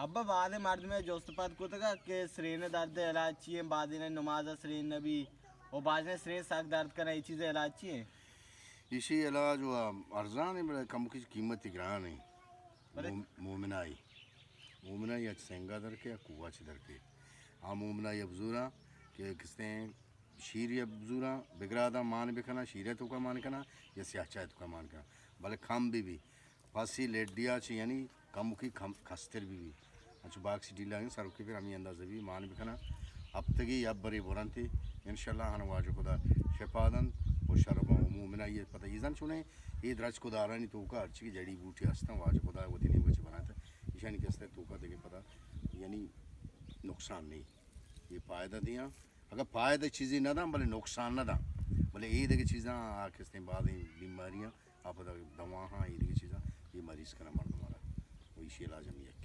ابا بعد مرد میں جوستپاد کو تھا کہ سرین درد علاج چاہیے بعد نے نماز سرین نبی اور بعد نے سرین ساک درد کرنا یہ چیزیں علاج چاہیے اسی علاج وہ ارزان ہے بڑا کم کی قیمت گران ہے مومنائی اچ سنگا در کے کوہ چ در کے ہاں مومنائی ابزورا کہ کس نے شیر ابزورا بگرادا مان بکھنا شیرے تو کا مان کنا یا سیاہ چائے تو کا مان کنا بھلے کھم بھی پاسی لیٹ دیا چھ یعنی کم کی کھستر بھی اچھا باغ سی ڈیلا ہیں سارو کے پھر ہمیں اندازہ بھی مان بکھنا اب تگی اب بری بوران تھی انشاءاللہ ہن واجو خدا شفادن اور شربا مومنا یہ پتہ ایزان چونے یہ درج کو دارانی تو کا ارچ کی جڑی بوٹی ہستا واجو خدا وہ دینی بچ بناتا ایشانی کہتے تو کا دیکھے پتہ یعنی نقصان نہیں یہ فائدہ دیا اگر فائدہ چیزیں نہ داں بھلے نقصان نہ داں بھلے یہ دیکھے چیزاں کس نے بعد بیماریاں آپ دوا ہاں یہ دیکھے چیزاں یہ مریض کا نہ مرد ہمارا وہ اسی علاج ہم یہ